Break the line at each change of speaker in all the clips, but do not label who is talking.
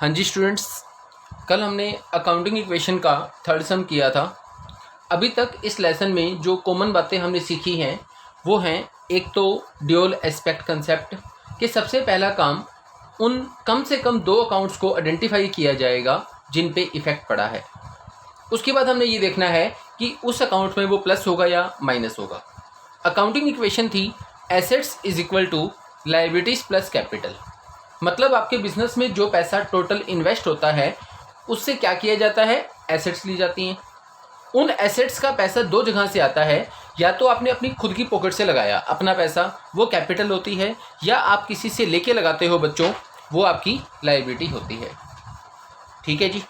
हाँ जी स्टूडेंट्स, कल हमने अकाउंटिंग इक्वेशन का थर्ड सम किया था। अभी तक इस लेसन में जो कॉमन बातें हमने सीखी हैं वो हैं, एक तो ड्यूअल एस्पेक्ट कंसेप्ट कि सबसे पहला काम उन कम से कम दो अकाउंट्स को आइडेंटिफाई किया जाएगा जिन पे इफ़ेक्ट पड़ा है। उसके बाद हमने ये देखना है कि उस अकाउंट में वो प्लस होगा या माइनस होगा। अकाउंटिंग इक्वेशन थी assets is equal to liabilities plus capital. मतलब आपके बिजनेस में जो पैसा टोटल इन्वेस्ट होता है उससे क्या किया जाता है, एसेट्स ली जाती हैं। उन एसेट्स का पैसा दो जगह से आता है, या तो आपने अपनी खुद की पॉकेट से लगाया अपना पैसा, वो कैपिटल होती है, या आप किसी से लेके लगाते हो बच्चों, वो आपकी लायबिलिटी होती है। ठीक है जी।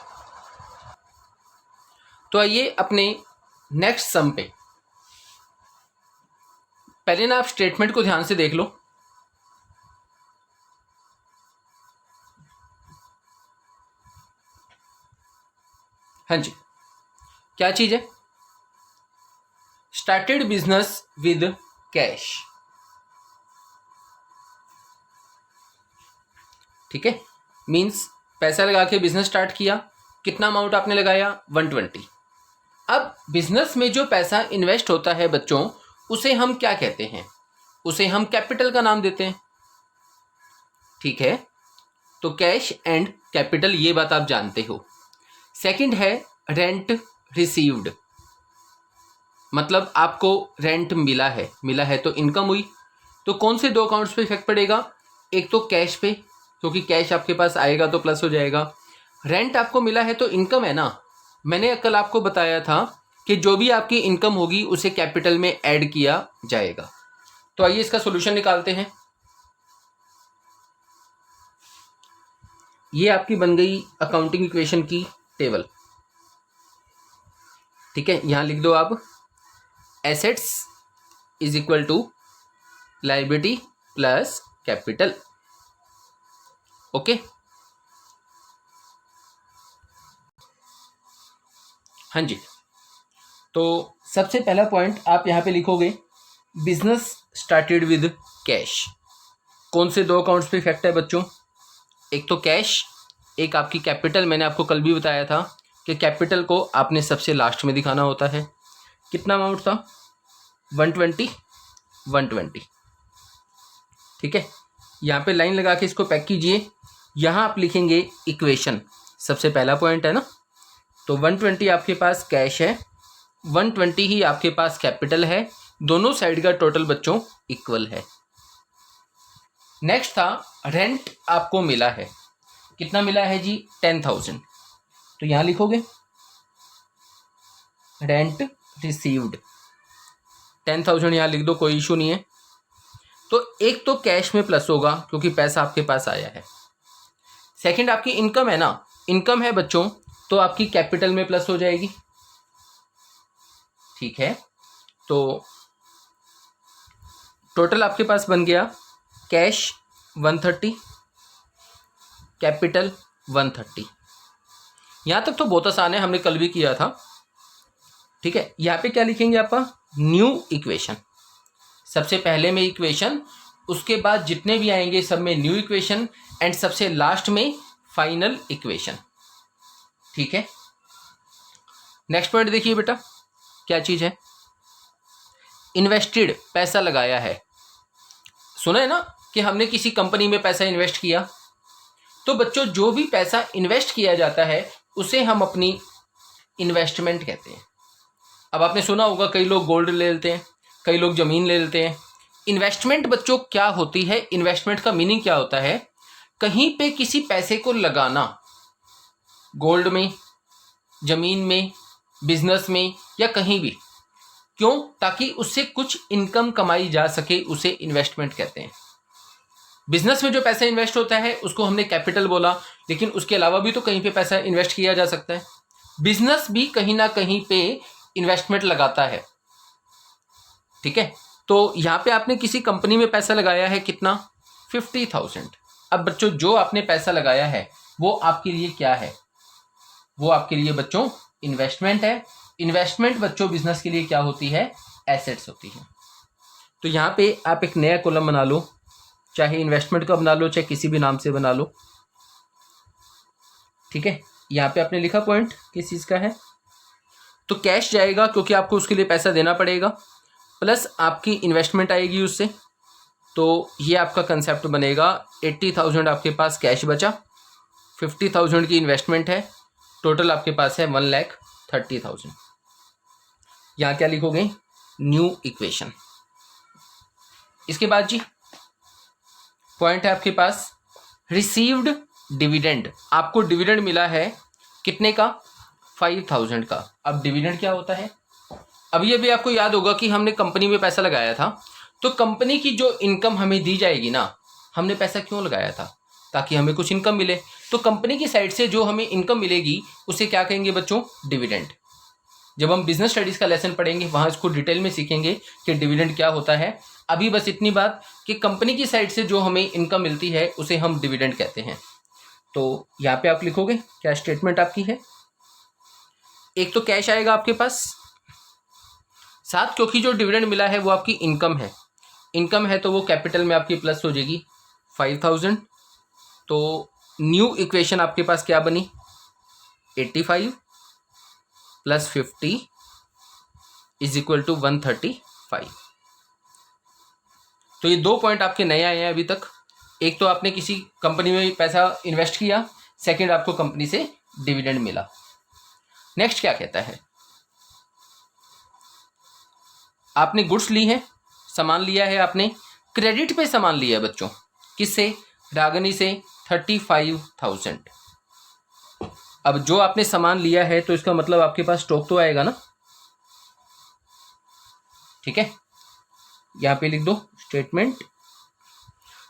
तो आइए अपने नेक्स्ट सम पे। पहले ना आप स्टेटमेंट को ध्यान से देख लो। हाँ जी, क्या चीज है? Started business with cash. ठीक है, मीन्स पैसा लगा के बिजनेस स्टार्ट किया। कितना अमाउंट आपने लगाया? 120। अब बिजनेस में जो पैसा इन्वेस्ट होता है बच्चों, उसे हम क्या कहते हैं? उसे हम कैपिटल का नाम देते हैं। ठीक है, तो कैश एंड कैपिटल, ये बात आप जानते हो। सेकंड है रेंट रिसीव्ड, मतलब आपको रेंट मिला है तो इनकम हुई। तो कौन से दो अकाउंट्स पे इफेक्ट पड़ेगा? एक तो कैश पे, क्योंकि कैश आपके पास आएगा तो प्लस हो जाएगा। रेंट आपको मिला है तो इनकम है ना। मैंने कल आपको बताया था कि जो भी आपकी इनकम होगी उसे कैपिटल में ऐड किया जाएगा। तो आइए इसका सॉल्यूशन निकालते हैं। ये आपकी बन गई अकाउंटिंग इक्वेशन की टेबल। ठीक है, यहां लिख दो आप assets is equal to liability plus capital. Okay, हाँ जी। तो सबसे पहला पॉइंट आप यहां पे लिखोगे, बिजनेस स्टार्टेड विद कैश। कौन से दो अकाउंट्स पे इफेक्ट है बच्चों? एक तो कैश, एक आपकी कैपिटल। मैंने आपको कल भी बताया था कि कैपिटल को आपने सबसे लास्ट में दिखाना होता है। कितना अमाउंट था? 120। 120। ठीक है, यहाँ पे लाइन लगा के इसको पैक कीजिए। यहाँ आप लिखेंगे इक्वेशन, सबसे पहला पॉइंट है ना। तो 120 आपके पास कैश है, 120 ही आपके पास कैपिटल है। दोनों साइड का टोटल बच्चों इक्वल है। नेक्स्ट था रेंट आपको मिला है। कितना मिला है जी? 10,000। तो यहां लिखोगे रेंट रिसीव्ड 10,000, यहां लिख दो, कोई इशू नहीं है। तो एक तो कैश में प्लस होगा क्योंकि पैसा आपके पास आया है। सेकंड आपकी इनकम है ना, इनकम है बच्चों, तो आपकी कैपिटल में प्लस हो जाएगी। ठीक है, तो टोटल आपके पास बन गया कैश 130, कैपिटल 130। यहां तक तो बहुत आसान है, हमने कल भी किया था। ठीक है, यहां पे क्या लिखेंगे आपका? New equation. सबसे पहले में इक्वेशन, उसके बाद जितने भी आएंगे सब में न्यू इक्वेशन, एंड सबसे लास्ट में फाइनल इक्वेशन। ठीक है, नेक्स्ट पॉइंट देखिए बेटा, क्या चीज है? इन्वेस्टेड, पैसा लगाया है। सुना है ना कि हमने किसी कंपनी में पैसा इन्वेस्ट किया। तो बच्चों जो भी पैसा इन्वेस्ट किया जाता है उसे हम अपनी इन्वेस्टमेंट कहते हैं। अब आपने सुना होगा कई लोग गोल्ड ले लेते हैं, कई लोग जमीन ले लेते हैं। इन्वेस्टमेंट बच्चों क्या होती है? इन्वेस्टमेंट का मीनिंग क्या होता है? कहीं पे किसी पैसे को लगाना, गोल्ड में, जमीन में, बिजनेस में, या कहीं भी। क्यों? ताकि उससे कुछ इनकम कमाई जा सके, उसे इन्वेस्टमेंट कहते हैं। बिजनेस में जो पैसा इन्वेस्ट होता है उसको हमने कैपिटल बोला, लेकिन उसके अलावा भी तो कहीं पे पैसा इन्वेस्ट किया जा सकता है। बिजनेस भी कहीं ना कहीं पे इन्वेस्टमेंट लगाता है। ठीक है, तो यहां पे आपने किसी कंपनी में पैसा लगाया है, कितना? 50,000। अब बच्चों जो आपने पैसा लगाया है वो आपके लिए क्या है? वो आपके लिए बच्चों इन्वेस्टमेंट है। इन्वेस्टमेंट बच्चों बिजनेस के लिए क्या होती है? एसेट्स होती है। तो यहां पे आप एक नया कॉलम बना लो, चाहे इन्वेस्टमेंट का बना लो, चाहे किसी भी नाम से बना लो। ठीक है, यहाँ पे आपने लिखा पॉइंट किस चीज़ का है, तो कैश जाएगा क्योंकि आपको उसके लिए पैसा देना पड़ेगा, प्लस आपकी इन्वेस्टमेंट आएगी उससे, तो ये आपका कंसेप्ट बनेगा 80,000 आपके पास कैश बचा, 50,000 की इन्वेस्टमेंट है, टोटल आपके पास है 1,30,000। यहाँ क्या लिखोगे, न्यू इक्वेशन। इसके बाद जी पॉइंट है आपके पास रिसीव्ड डिविडेंड, आपको डिविडेंड मिला है कितने का, 5,000 का। अब डिविडेंड क्या होता है, अभी आपको याद होगा कि हमने कंपनी में पैसा लगाया था, तो कंपनी की जो इनकम हमें दी जाएगी ना, हमने पैसा क्यों लगाया था, ताकि हमें कुछ इनकम मिले, तो कंपनी की साइड से जो हमें इनकम मिलेगी उसे क्या कहेंगे बच्चों, डिविडेंड। जब हम बिजनेस स्टडीज़ का लेसन पढ़ेंगे वहाँ इसको डिटेल में सीखेंगे कि डिविडेंड क्या होता है। अभी बस इतनी बात कि कंपनी की साइड से जो हमें इनकम मिलती है उसे हम डिविडेंड कहते हैं। तो यहाँ पे आप लिखोगे क्या स्टेटमेंट आपकी है, एक तो कैश आएगा आपके पास, साथ क्योंकि जो डिविडेंड मिला है वो आपकी इनकम है, इनकम है तो वो कैपिटल में आपकी प्लस हो जाएगी 5,000। तो न्यू इक्वेशन आपके पास क्या बनी, 85 प्लस 50 इज इक्वल टू 135। तो ये दो पॉइंट आपके नए आए हैं अभी तक, एक तो आपने किसी कंपनी में पैसा इन्वेस्ट किया, सेकंड आपको कंपनी से डिविडेंड मिला। नेक्स्ट क्या कहता है, आपने गुड्स ली है, सामान लिया है आपने, क्रेडिट पे सामान लिया है बच्चों, किससे, रागनी से 35,000। अब जो आपने सामान लिया है तो इसका मतलब आपके पास स्टॉक तो आएगा ना, ठीक है, यहाँ पे लिख दो स्टेटमेंट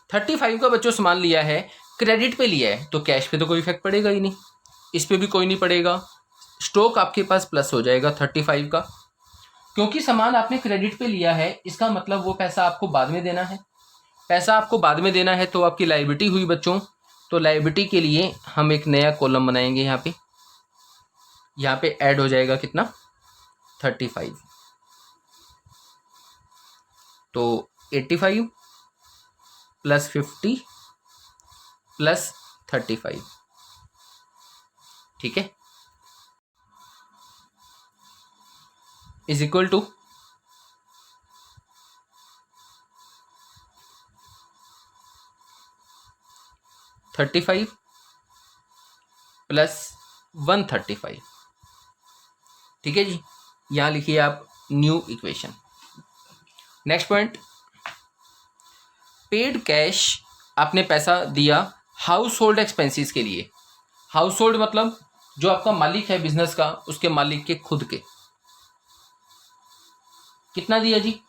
35 का बच्चों सामान लिया है, क्रेडिट पे लिया है, तो कैश पे तो कोई इफेक्ट पड़ेगा ही नहीं, इस पे भी कोई नहीं पड़ेगा, स्टॉक आपके पास प्लस हो जाएगा 35 का। क्योंकि सामान आपने क्रेडिट पे लिया है इसका मतलब वो पैसा आपको बाद में देना है, पैसा आपको बाद में देना है तो आपकी लायबिलिटी हुई बच्चों। तो लायबिलिटी के लिए हम एक नया कॉलम बनाएंगे, यहाँ पे ऐड हो जाएगा कितना, 35। तो 85 प्लस 50 प्लस 35, ठीक है, इज इक्वल टू 35 प्लस 135, ठीक है जी। यहाँ लिखिए आप new equation. Next point, paid cash, आपने पैसा दिया हाउस होल्ड एक्सपेंसेस के लिए, हाउस होल्ड मतलब जो आपका मालिक है बिजनेस का, उसके मालिक के खुद के, कितना दिया जी,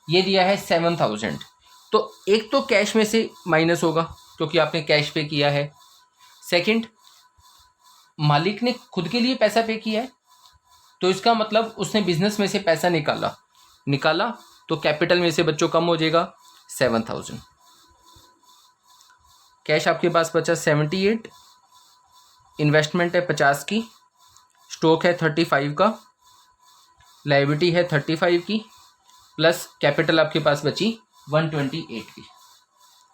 ये दिया है 7,000। तो एक तो कैश में से माइनस होगा क्योंकि आपने कैश पे किया है, सेकंड मालिक ने खुद के लिए पैसा पे किया है, तो इसका मतलब उसने बिजनेस में से पैसा निकाला तो कैपिटल में से बच्चों कम हो जाएगा 7,000। कैश आपके पास बचा 78, इन्वेस्टमेंट है 50 की, स्टॉक है 35 का, लायबिलिटी है 35 की, प्लस कैपिटल आपके पास बची 128 की।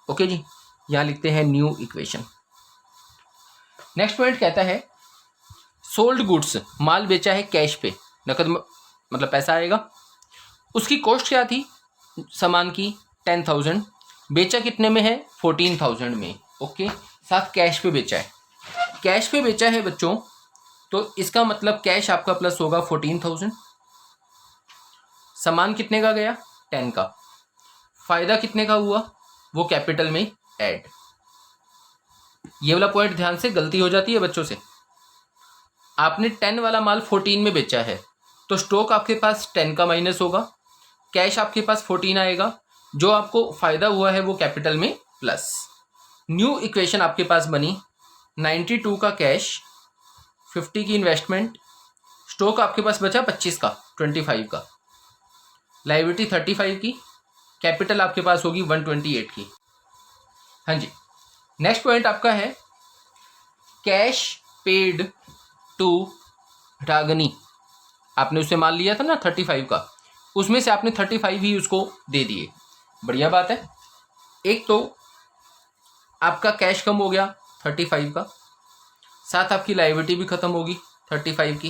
ओके जी, यहाँ लिखते हैं न्यू इक्वेशन। नेक्स्ट पॉइंट कहता है सोल्ड गुड्स, माल बेचा है कैश पे, नकद मतलब पैसा आएगा, उसकी कॉस्ट क्या थी सामान की 10,000, बेचा कितने में है 14,000 में, ओके, साथ कैश पे बेचा है, कैश पे बेचा है बच्चों, तो इसका मतलब कैश आपका प्लस होगा 14,000, सामान कितने का गया 10 का, फायदा कितने का हुआ वो कैपिटल में ऐड। ये वाला पॉइंट ध्यान से, गलती हो जाती है बच्चों से, आपने 10 वाला माल 14 में बेचा है तो स्टॉक आपके पास 10 का माइनस होगा, कैश आपके पास 14 आएगा, जो आपको फायदा हुआ है वो कैपिटल में प्लस। न्यू इक्वेशन आपके पास बनी 92 का कैश, 50 की इन्वेस्टमेंट, स्टॉक आपके पास बचा 25 का, 25 का, लायबिलिटी 35 की, कैपिटल आपके पास होगी 128 की। हाँ जी, नेक्स्ट पॉइंट आपका है कैश पेड टू रागनी, आपने उससे माल लिया था ना 35 का, उसमें से आपने 35 ही उसको दे दिए, बढ़िया बात है। एक तो आपका कैश कम हो गया 35 का, साथ आपकी लायबिलिटी भी खत्म होगी 35 की,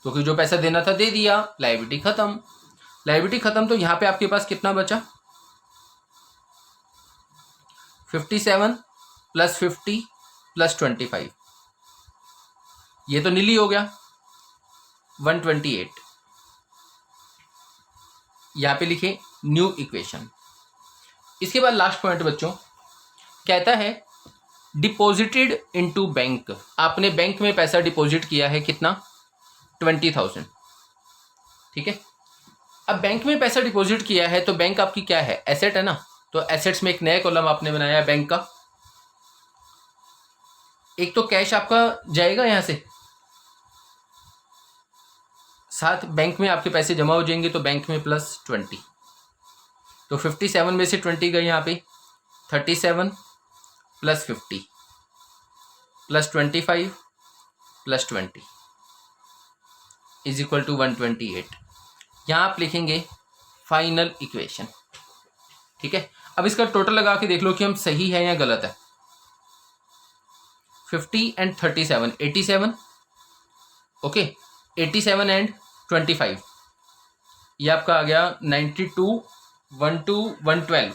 क्योंकि जो पैसा देना था दे दिया, लायबिलिटी खत्म। लायबिलिटी खत्म तो यहाँ पे आपके पास कितना बचा, 57 + 50 + 25, ये तो नीली हो गया 128। यहाँ पे लिखे न्यू इक्वेशन। इसके बाद लास्ट पॉइंट बच्चों कहता है डिपॉजिटेड इनटू बैंक। आपने बैंक में पैसा डिपॉजिट किया है कितना, 20,000, ठीक है। अब बैंक में पैसा डिपॉजिट किया है तो बैंक आपकी क्या है, एसेट है ना। तो एसेट्स में एक नया कॉलम आपने बनाया है बैंक का। एक तो कैश आपका जाएगा यहां से, साथ बैंक में आपके पैसे जमा हो जाएंगे, तो बैंक में +20, तो 57 में से 20 गए यहाँ पे, 37 + 50 + 25 + 20 = 128। यहाँ आप लिखेंगे फाइनल इक्वेशन, ठीक है। अब इसका टोटल लगा के देख लो कि हम सही है या गलत है। 50 and 37 87, ओके, 87 and 25, ये आपका आ गया 92, 12, 112।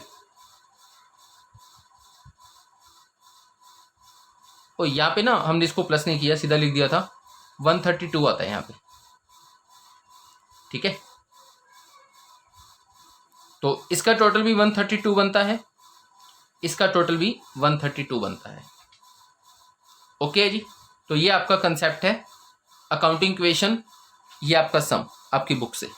और यहाँ पे ना हमने इसको प्लस नहीं किया, सीधा लिख दिया था, 132 आता है यहाँ पे, ठीक है। तो इसका टोटल भी 132 बनता है, इसका टोटल भी 132 बनता है, ओके जी। तो ये आपका कंसेप्ट है अकाउंटिंग इक्वेशन, ये आपका सम आपकी बुक से।